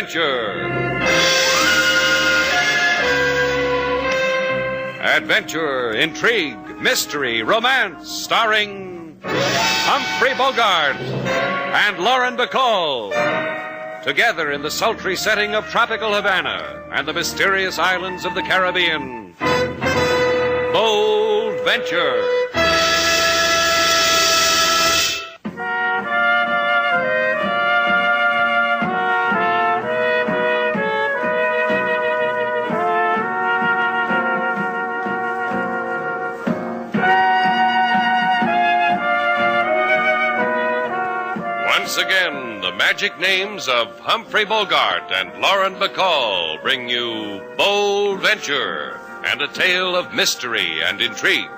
Adventure. Adventure, intrigue, mystery, romance, starring Humphrey Bogart and Lauren Bacall. Together in the sultry setting of tropical Havana and the mysterious islands of the Caribbean. Bold Venture. Once again, the magic names of Humphrey Bogart and Lauren Bacall bring you Bold Venture and a tale of mystery and intrigue.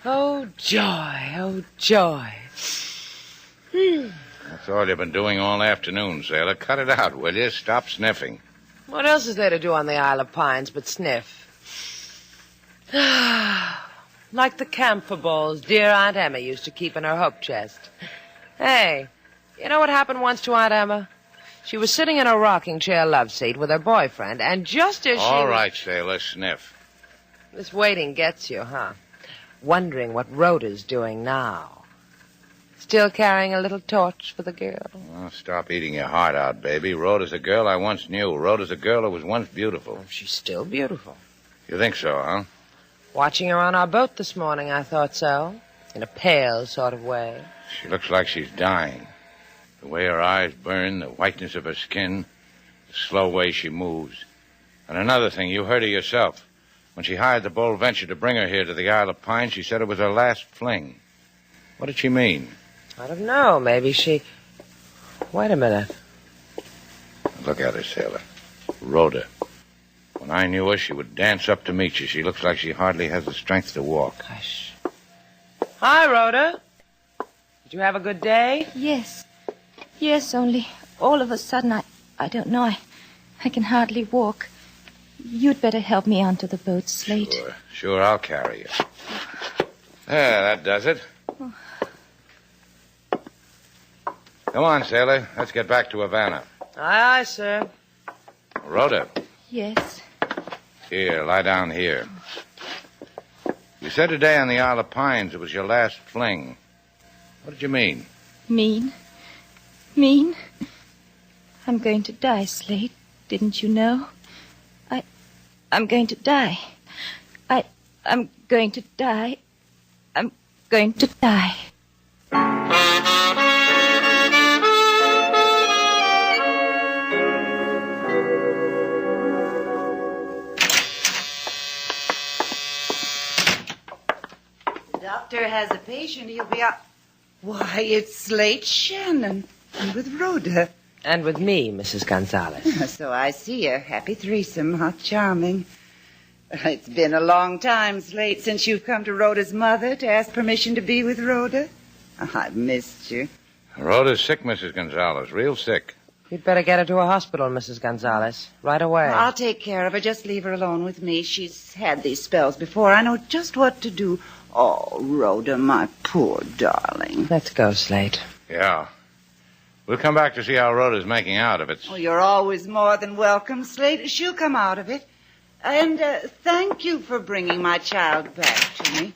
Oh, joy, oh, joy. That's all you've been doing all afternoon, sailor. Cut it out, will you? Stop sniffing. What else is there to do on the Isle of Pines but sniff? Like the camphor balls dear Aunt Emma used to keep in her hope chest. Hey, you know what happened once to Aunt Emma? She was sitting in a rocking chair love seat with her boyfriend, and just as All right, sailor, sniff. This waiting gets you, huh? Wondering what Rhoda's doing now. Still carrying a little torch for the girl? Oh, stop eating your heart out, baby. Rhoda's a girl I once knew. Rhoda's a girl who was once beautiful. She's still beautiful. You think so, huh? Watching her on our boat this morning, I thought so. In a pale sort of way. She looks like she's dying. The way her eyes burn, the whiteness of her skin, the slow way she moves. And another thing, you heard her yourself. When she hired the Bold Venture to bring her here to the Isle of Pine, she said it was her last fling. What did she mean? I don't know. Maybe she... Wait a minute. Look at her, sailor. Rhoda. When I knew her, she would dance up to meet you. She looks like she hardly has the strength to walk. Hush. Hi, Rhoda. Did you have a good day? Yes. Yes, only all of a sudden, I don't know. I can hardly walk. You'd better help me onto the boat, Slate. Sure, I'll carry you. There, that does it. Oh. Come on, sailor. Let's get back to Havana. Aye, aye, sir. Rhoda. Yes. Here, lie down here. You said today on the Isle of Pines it was your last fling. What did you mean? Mean? Mean? I'm going to die, Slate. Didn't you know? I'm going to die. I'm going to die. I'm going to die. The doctor has a patient. He'll be out. Why, it's Slate Shannon. And with Rhoda. And with me, Mrs. Gonzalez. So I see a happy threesome. How charming. It's been a long time, Slate, since you've come to Rhoda's mother to ask permission to be with Rhoda. I've missed you. Rhoda's sick, Mrs. Gonzalez. Real sick. You'd better get her to a hospital, Mrs. Gonzalez. Right away. I'll take care of her. Just leave her alone with me. She's had these spells before. I know just what to do. Oh, Rhoda, my poor darling. Let's go, Slate. Yeah. We'll come back to see how Rhoda's making out of it. Oh, you're always more than welcome, Slate. She'll come out of it. And thank you for bringing my child back to me.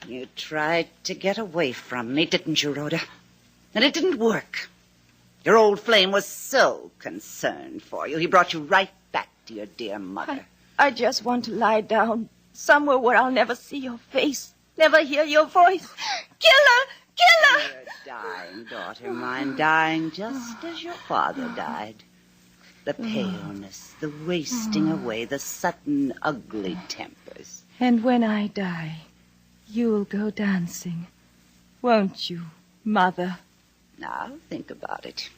You tried to get away from me, didn't you, Rhoda? And it didn't work. Your old flame was so concerned for you. He brought you right back to your dear mother. I just want to lie down somewhere where I'll never see your face, never hear your voice. Kill her! Kill her! You're dying, daughter mine, dying just as your father died. The paleness, the wasting away, the sudden ugly tempers. And when I die, you'll go dancing, won't you, Mother? Now, think about it.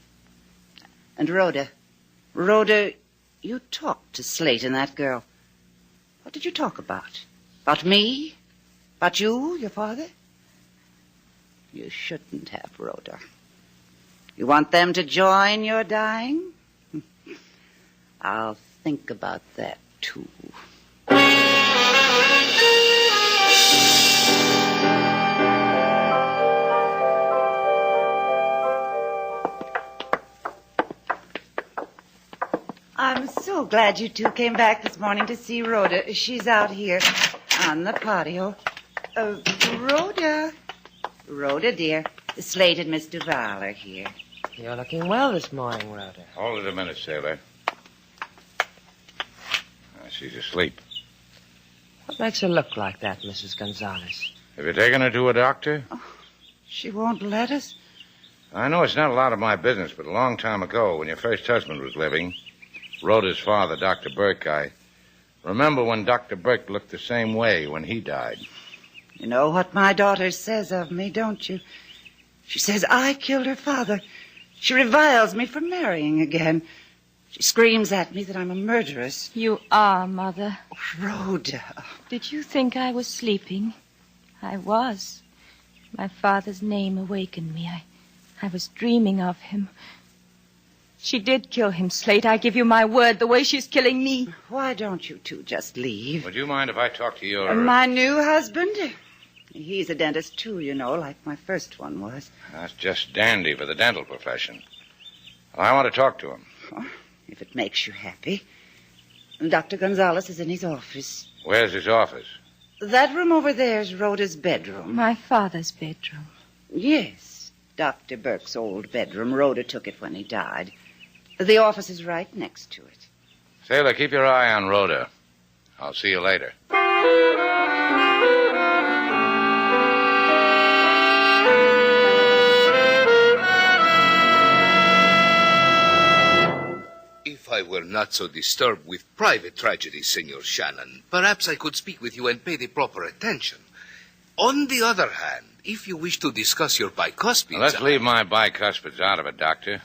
And Rhoda, you talked to Slate and that girl. What did you talk about? About me? About you, your father? You shouldn't have, Rhoda. You want them to join your dying? I'll think about that, too. I'm so glad you two came back this morning to see Rhoda. She's out here on the patio. Rhoda. Rhoda, dear. Slate and Miss Duval are here. You're looking well this morning, Rhoda. Hold it a minute, sailor. She's asleep. What makes her look like that, Mrs. Gonzalez? Have you taken her to a doctor? Oh, she won't let us. I know it's not a lot of my business, but a long time ago, when your first husband was living, Rhoda's father, Dr. Burke, I remember when Dr. Burke looked the same way when he died. You know what my daughter says of me, don't you? She says I killed her father. She reviles me for marrying again. She screams at me that I'm a murderess. You are, Mother. Rhoda. Did you think I was sleeping? I was. My father's name awakened me. I was dreaming of him. She did kill him, Slate. I give you my word, the way she's killing me. Why don't you two just leave? Would you mind if I talk to your... My new husband? He's a dentist, too, you know, like my first one was. That's just dandy for the dental profession. Well, I want to talk to him. Oh, if it makes you happy. Dr. Gonzalez is in his office. Where's his office? That room over there is Rhoda's bedroom. My father's bedroom. Yes, Dr. Burke's old bedroom. Rhoda took it when he died. The office is right next to it. Sailor, keep your eye on Rhoda. I'll see you later. If I were not so disturbed with private tragedies, Senor Shannon, perhaps I could speak with you and pay the proper attention. On the other hand, if you wish to discuss your bicuspids... Now, let's leave my bicuspids out of it, Doctor.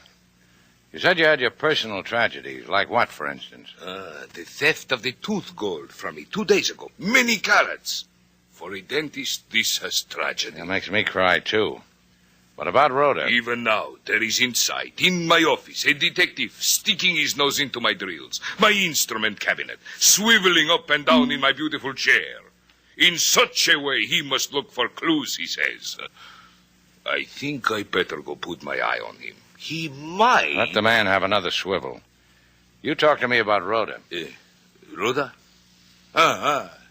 You said you had your personal tragedies. Like what, for instance? The theft of the tooth gold from me 2 days ago. Many carats. For a dentist, this has tragedy. It makes me cry, too. What about Rhoda? Even now, there is inside, in my office, a detective sticking his nose into my drills, my instrument cabinet, swiveling up and down in my beautiful chair. In such a way, he must look for clues, he says. I think I better go put my eye on him. He might... Let the man have another swivel. You talk to me about Rhoda. Rhoda?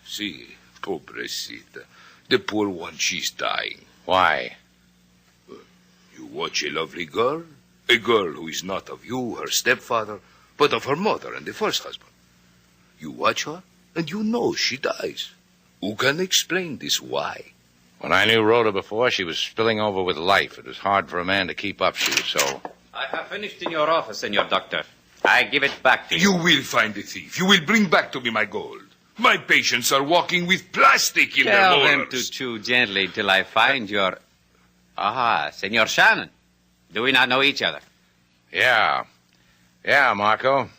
Si, pobrecita. The poor one, she's dying. Why? You watch a lovely girl, a girl who is not of you, her stepfather, but of her mother and the first husband. You watch her, and you know she dies. Who can explain this why? When I knew Rhoda before, she was spilling over with life. It was hard for a man to keep up. She was so... I have finished in your office, Senor Doctor. I give it back to you. You will find the thief. You will bring back to me my gold. My patients are walking with plastic in their Tell molars. them to chew gently till I find your... Senor Shannon. Do we not know each other? Yeah, Marco.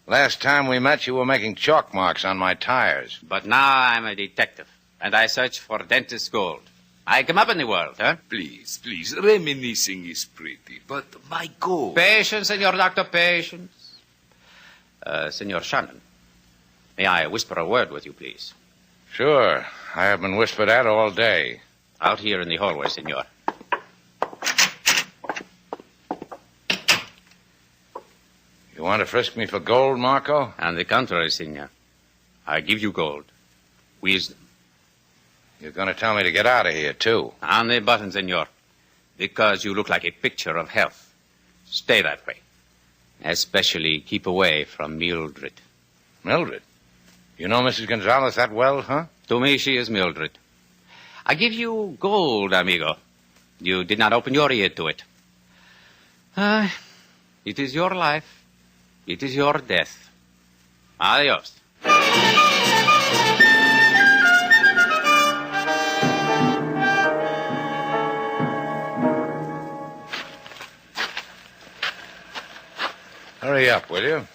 Last time we met, you were making chalk marks on my tires. But now I'm a detective, and I search for dentist gold. I come up in the world, huh? Please, reminiscing is pretty, but my gold... Patience, Senor Doctor, patience. Senor Shannon, may I whisper a word with you, please? Sure. I have been whispered at all day. Out here in the hallway, Senor. You want to frisk me for gold, Marco? On the contrary, Senor. I give you gold. Wisdom. You're going to tell me to get out of here, too. On the button, Senor. Because you look like a picture of health. Stay that way. Especially keep away from Mildred. Mildred? You know Mrs. Gonzalez that well, huh? To me, she is Mildred. I give you gold, amigo. You did not open your ear to it. It is your life. It is your death. Adios. Hurry up, will you?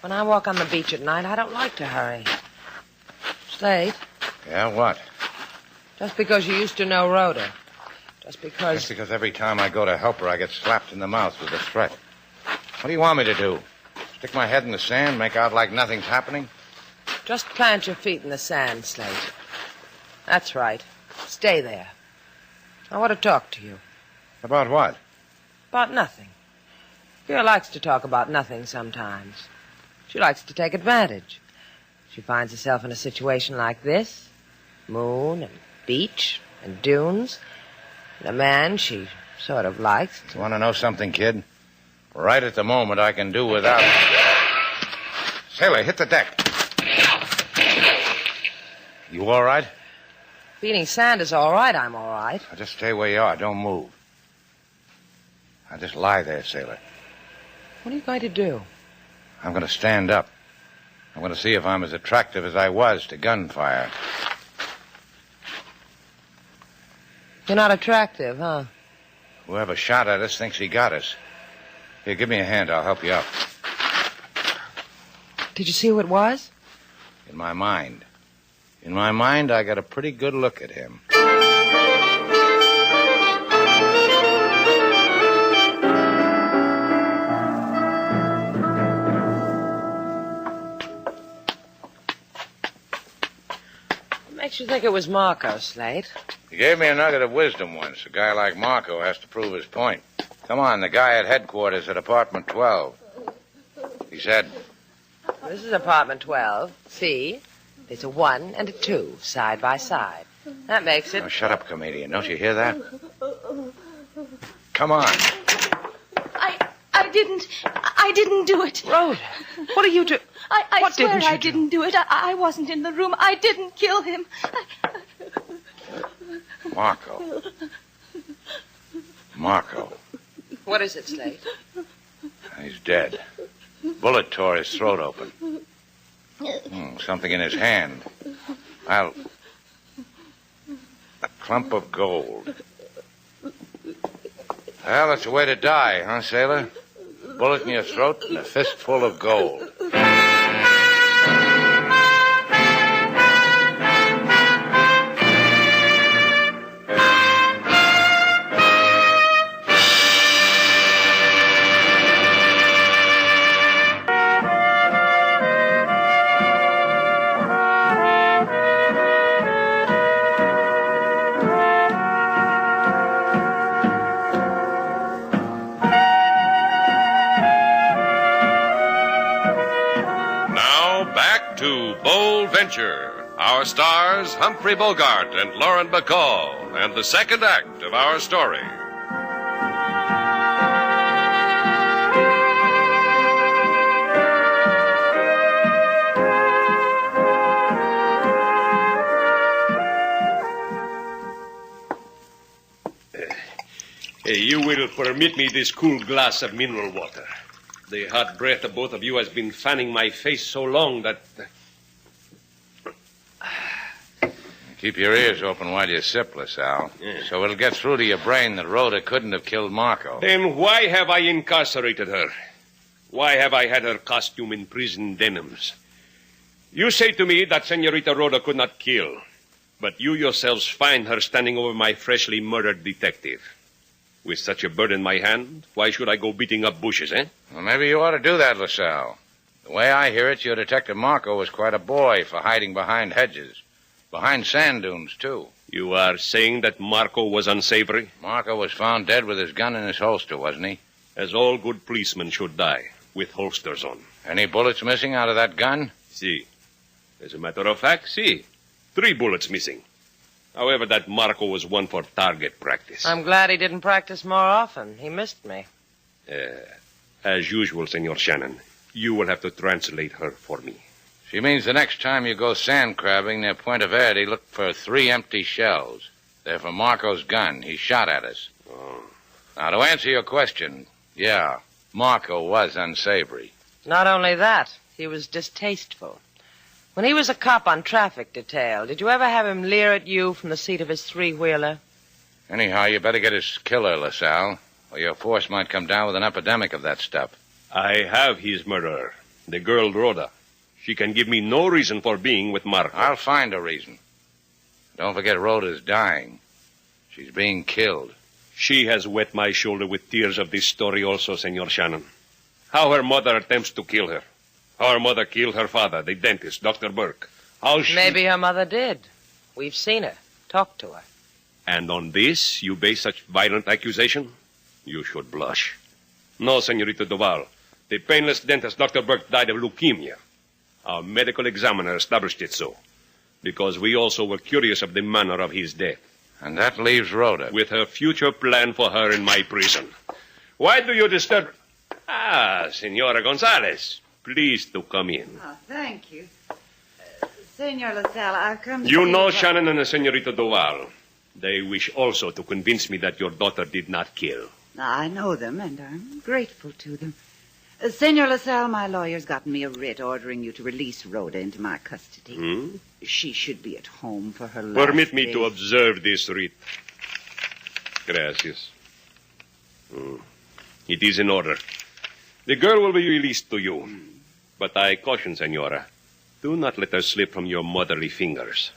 When I walk on the beach at night, I don't like to hurry. Slate, Yeah, what? just because you used to know Rhoda. Just Just because every time I go to help her, I get slapped in the mouth with a threat. What do you want me to do? Stick my head in the sand, make out like nothing's happening? Just plant your feet in the sand, Slate. That's right. Stay there. I want to talk to you. About what? About nothing. Girl likes to talk about nothing sometimes. She likes to take advantage. She finds herself in a situation like this. Moon and beach and dunes. And a man she sort of likes. You want to know something, kid? Right at the moment, I can do without... Sailor, hit the deck. You all right? Beating sand is all right. I'm all right. Now just stay where you are. Don't move. Now just lie there, Sailor. What are you going to do? I'm going to stand up. I'm going to see if I'm as attractive as I was to gunfire. You're not attractive, huh? Whoever shot at us thinks he got us. Here, give me a hand. I'll help you up. Did you see who it was? In my mind. In my mind, I got a pretty good look at him. What makes you think it was Marco, Slate? He gave me a nugget of wisdom once. A guy like Marco has to prove his point. Come on, the guy at headquarters at apartment 12. He said, This is apartment 12. See? There's a 1 and a 2 side by side. That makes it... oh, shut up, comedian. Don't you hear that? Come on. I didn't do it. Rhoda, what are you doing? I What swear didn't you I do? didn't do it. I wasn't in the room. I didn't kill him. Marco. Marco. What is it, Slate? He's dead. Bullet tore his throat open. Something in his hand. A clump of gold. Well, that's a way to die, huh, sailor? A bullet in your throat and a fistful of gold. Our stars, Humphrey Bogart and Lauren Bacall, and the second act of our story. You will permit me this cool glass of mineral water. The hot breath of both of you has been fanning my face so long that... Keep your ears open while you sip, LaSalle. So it'll get through to your brain that Rhoda couldn't have killed Marco. Then why have I incarcerated her? Why have I had her costume in prison denims? You say to me that Senorita Rhoda could not kill, but you yourselves find her standing over my freshly murdered detective. With such a bird in my hand, why should I go beating up bushes, eh? Well, maybe you ought to do that, LaSalle. The way I hear it, your Detective Marco was quite a boy for hiding behind hedges. Behind sand dunes, too. You are saying that Marco was unsavory? Marco was found dead with his gun in his holster, wasn't he? As all good policemen should die, with holsters on. Any bullets missing out of that gun? See. As a matter of fact, see. 3 bullets missing. However, that Marco was one for target practice. I'm glad he didn't practice more often. He missed me. As usual, Senor Shannon, you will have to translate her for me. She means the next time you go sand crabbing near Puente Verde, look for 3 empty shells. They're from Marco's gun. He shot at us. Oh. Now, to answer your question, yeah, Marco was unsavory. Not only that, he was distasteful. When he was a cop on traffic detail, did you ever have him leer at you from the seat of his 3-wheeler? Anyhow, you better get his killer, LaSalle, or your force might come down with an epidemic of that stuff. I have his murderer, the girl Rhoda. She can give me no reason for being with Marco. I'll find a reason. Don't forget Rhoda's dying. She's being killed. She has wet my shoulder with tears of this story also, Senor Shannon. How her mother attempts to kill her. How her mother killed her father, the dentist, Dr. Burke. How she... Maybe her mother did. We've seen her. Talked to her. And on this, you base such violent accusation? You should blush. No, Senorita Duval. The painless dentist, Dr. Burke, died of leukemia. Our medical examiner established it so. Because we also were curious of the manner of his death. And that leaves Rhoda. With her future plan for her in my prison. Why do you disturb... Ah, Senora Gonzalez. Please to come in. Oh, thank you. Senor LaSalle, I've come to... You know Shannon and the Senorita Duval. They wish also to convince me that your daughter did not kill. I know them, and I'm grateful to them. Senor LaSalle, my lawyer's gotten me a writ ordering you to release Rhoda into my custody. Hmm? She should be at home for her last Permit me days. to observe this writ. Gracias. It is in order. The girl will be released to you. But I caution, Senora, do not let her slip from your motherly fingers.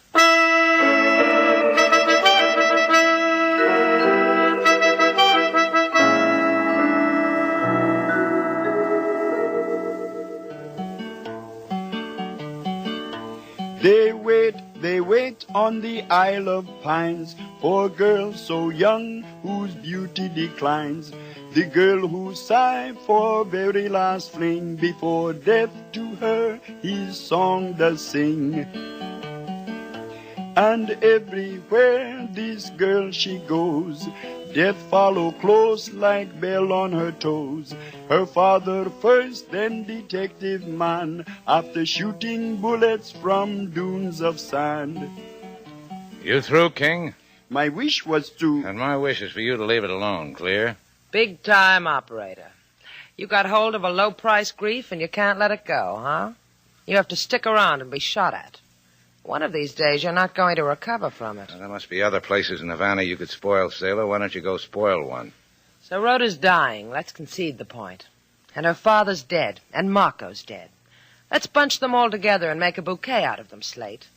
They wait on the Isle of Pines for a girl so young whose beauty declines. The girl who sighed for very last fling before death to her his song does sing. And everywhere this girl she goes, death follow close like bell on her toes. Her father first, then detective man, after shooting bullets from dunes of sand. You through, King? My wish was to... And my wish is for you to leave it alone, clear? Big-time operator. You got hold of a low-price grief and you can't let it go, huh? You have to stick around and be shot at. One of these days, you're not going to recover from it. Well, there must be other places in Havana you could spoil, Sailor. Why don't you go spoil one? So Rhoda's dying. Let's concede the point. And her father's dead. And Marco's dead. Let's bunch them all together and make a bouquet out of them, Slate.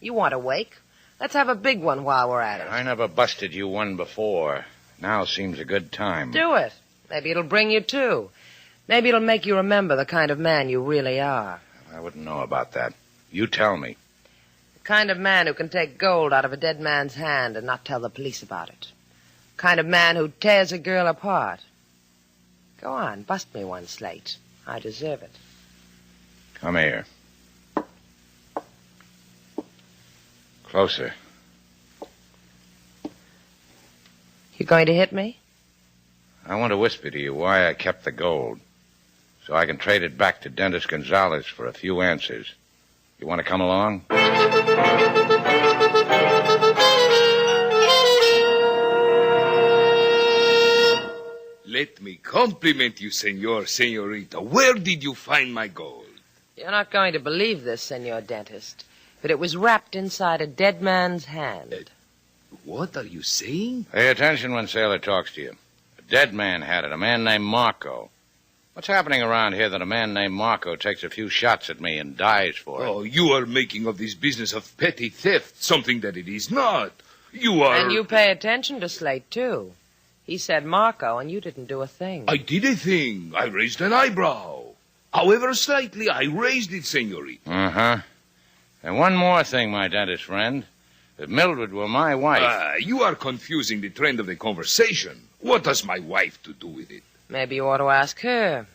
You want a wake? Let's have a big one while we're at it. I never busted you one before. Now seems a good time. Do it. Maybe it'll bring you to. Maybe it'll make you remember the kind of man you really are. I wouldn't know about that. You tell me. The kind of man who can take gold out of a dead man's hand and not tell the police about it. The kind of man who tears a girl apart. Go on, bust me one, Slate. I deserve it. Come here. Closer. You going to hit me? I want to whisper to you why I kept the gold. So I can trade it back to Dentist Gonzalez for a few answers. You want to come along? Let me compliment you, Senorita. Where did you find my gold? You're not going to believe this, Senor Dentist, but it was wrapped inside a dead man's hand. What are you saying? Pay attention when Sailor talks to you. A dead man had it, a man named Marco. What's happening around here that a man named Marco takes a few shots at me and dies for it? Oh, you are making of this business of petty theft something that it is not. You are... And you pay attention to Slate, too. He said Marco, and you didn't do a thing. I did a thing. I raised an eyebrow. However slightly, I raised it, Senorita. Uh-huh. And one more thing, my dentist friend. If Mildred were my wife... You are confusing the trend of the conversation. What has my wife to do with it? Maybe you ought to ask her.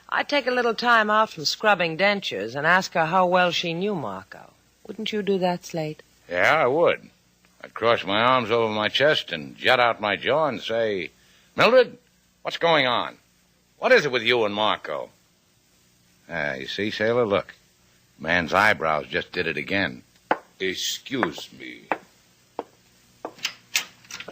I'd take a little time out from scrubbing dentures and ask her how well she knew Marco. Wouldn't you do that, Slate? Yeah, I would. I'd cross my arms over my chest and jut out my jaw and say, Mildred, what's going on? What is it with you and Marco? You see, Sailor, look. Man's eyebrows just did it again. Excuse me.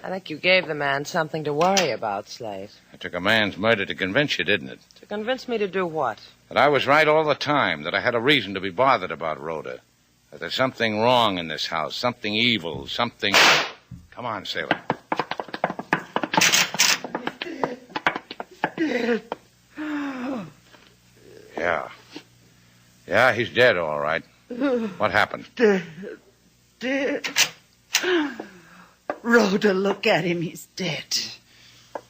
I think you gave the man something to worry about, Slate. It took a man's murder to convince you, didn't it? To convince me to do what? That I was right all the time, that I had a reason to be bothered about Rhoda. That there's something wrong in this house, something evil, something... Come on, Sailor. Yeah. Yeah, he's dead, all right. What happened? Dead. Rhoda, look at him. He's dead.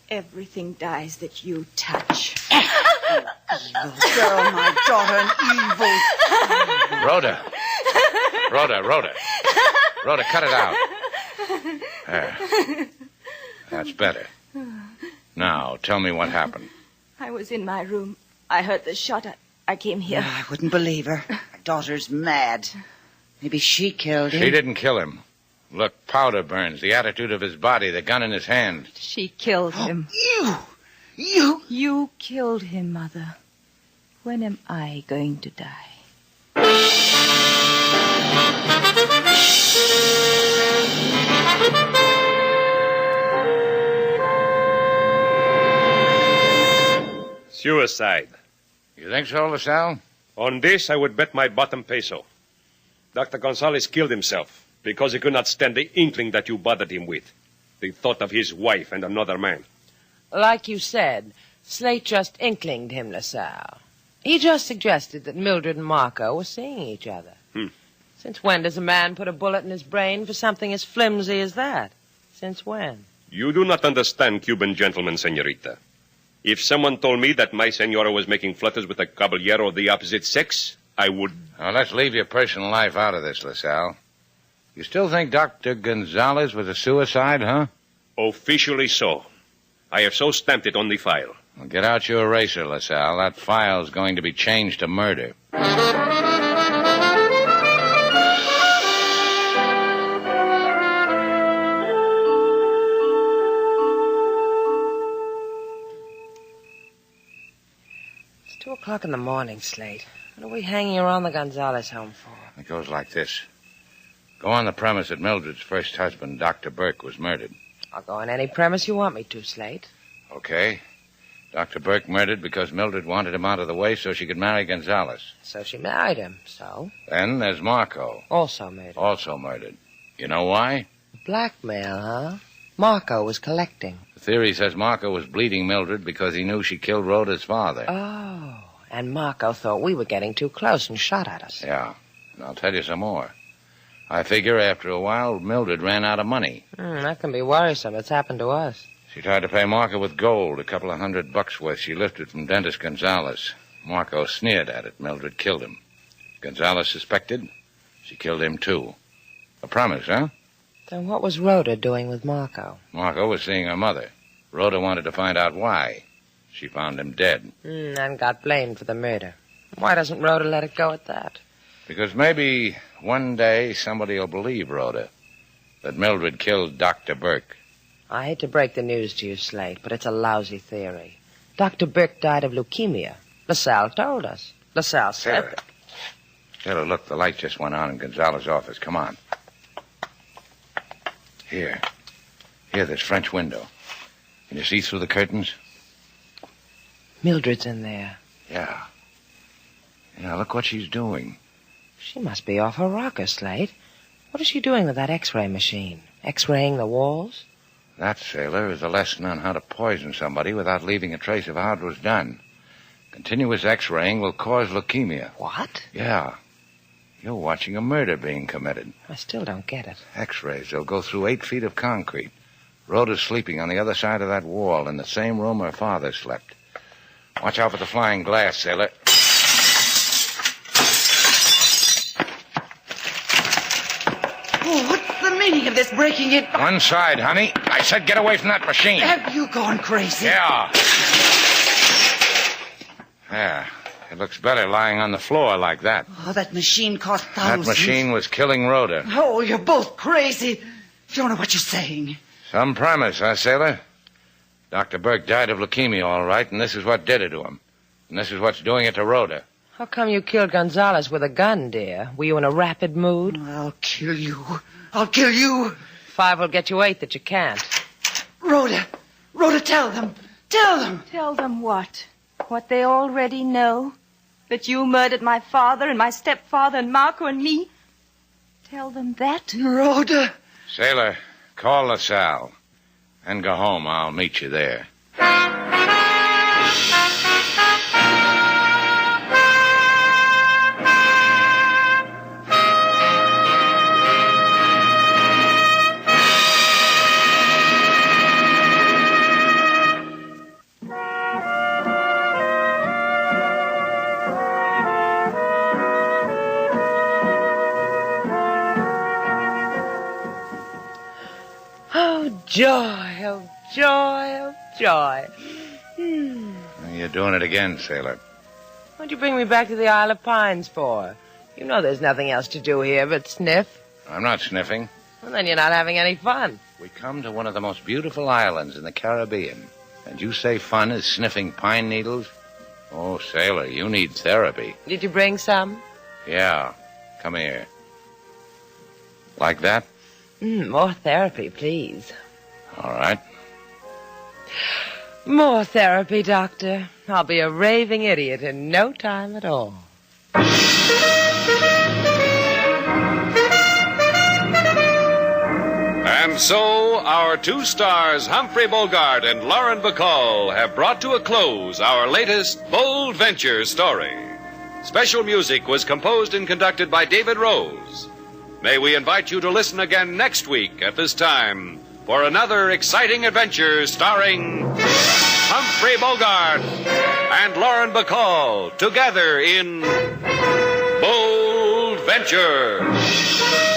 Everything dies that you touch. Evil girl, my daughter, an evil. Rhoda. Rhoda, cut it out. There. That's better. Now, tell me what happened. I was in my room. I heard the shot. I came here. I wouldn't believe her. My daughter's mad. Maybe she killed him. She didn't kill him. Look, powder burns, the attitude of his body, the gun in his hand. She killed him. You! You killed him, Mother. When am I going to die? Suicide. You think so, LaSalle? On this, I would bet my bottom peso. Dr. Gonzalez killed himself because he could not stand the inkling that you bothered him with. The thought of his wife and another man. Like you said, Slate just inklinged him, LaSalle. He just suggested that Mildred and Marco were seeing each other. Since when does a man put a bullet in his brain for something as flimsy as that? Since when? You do not understand Cuban gentlemen, senorita. If someone told me that my senora was making flutters with a caballero of the opposite sex, I would... Now, let's leave your personal life out of this, LaSalle. You still think Dr. Gonzalez was a suicide, huh? Officially so. I have so stamped it on the file. Well, get out your eraser, LaSalle. That file's going to be changed to murder. It's 2 o'clock in the morning, Slate. What are we hanging around the Gonzalez home for? It goes like this. Go on the premise that Mildred's first husband, Dr. Burke, was murdered. I'll go on any premise you want me to, Slate. Okay. Dr. Burke murdered because Mildred wanted him out of the way so she could marry Gonzalez. So she married him, so? Then there's Marco. Also murdered. Also murdered. You know why? Blackmail, huh? Marco was collecting. The theory says Marco was bleeding Mildred because he knew she killed Rhoda's father. Oh, and Marco thought we were getting too close and shot at us. Yeah, and I'll tell you some more. I figure after a while, Mildred ran out of money. That can be worrisome. It's happened to us. She tried to pay Marco with gold, a couple of $100 worth she lifted from dentist Gonzalez. Marco sneered at it. Mildred killed him. Gonzalez suspected. She killed him, too. A promise, huh? Then what was Rhoda doing with Marco? Marco was seeing her mother. Rhoda wanted to find out why. She found him dead. And got blamed for the murder. Why doesn't Rhoda let it go at that? Because maybe one day somebody will believe Rhoda that Mildred killed Dr. Burke. I hate to break the news to you, Slate, but it's a lousy theory. Dr. Burke died of leukemia. LaSalle told us. LaSalle said that. Taylor, look, the light just went on in Gonzalez's office. Come on. Here, this French window. Can you see through the curtains? Mildred's in there. Yeah. Look what she's doing. She must be off her rocker, Slate. What is she doing with that X-ray machine? X-raying the walls? That, sailor, is a lesson on how to poison somebody without leaving a trace of how it was done. Continuous X-raying will cause leukemia. What? Yeah. You're watching a murder being committed. I still don't get it. X-rays, they'll go through 8 feet of concrete. Rhoda's sleeping on the other side of that wall in the same room her father slept. Watch out for the flying glass, sailor. Oh, what's the meaning of this breaking in? One side, honey. I said get away from that machine. Have you gone crazy? Yeah. Yeah. It looks better lying on the floor like that. Oh, that machine cost That thousands. machine was killing Rhoda. Oh, you're both crazy. You don't know what you're saying. Some premise, huh, sailor? Dr. Burke died of leukemia, all right, and this is what did it to him. And this is what's doing it to Rhoda. How come you killed Gonzalez with a gun, dear? Were you in a rapid mood? I'll kill you. I'll kill you. 5 will get you 8 that you can't. Rhoda, tell them. Tell them. Tell them what? What they already know? That you murdered my father and my stepfather and Marco and me? Tell them that? Rhoda. Sailor, call LaSalle. And go home. I'll meet you there. joy, oh joy, oh joy. You're doing it again, sailor. What'd you bring me back to the Isle of Pines for? You know there's nothing else to do here but sniff. I'm not sniffing. Well, then you're not having any fun. We come to one of the most beautiful islands in the Caribbean, and you say fun is sniffing pine needles? Oh, sailor, you need therapy. Did you bring some? Yeah. Come here. Like that? More therapy, please. All right. More therapy, Doctor. I'll be a raving idiot in no time at all. And so, our two stars, Humphrey Bogart and Lauren Bacall, have brought to a close our latest Bold Venture story. Special music was composed and conducted by David Rose. May we invite you to listen again next week at this time for another exciting adventure starring Humphrey Bogart and Lauren Bacall together in Bold Venture.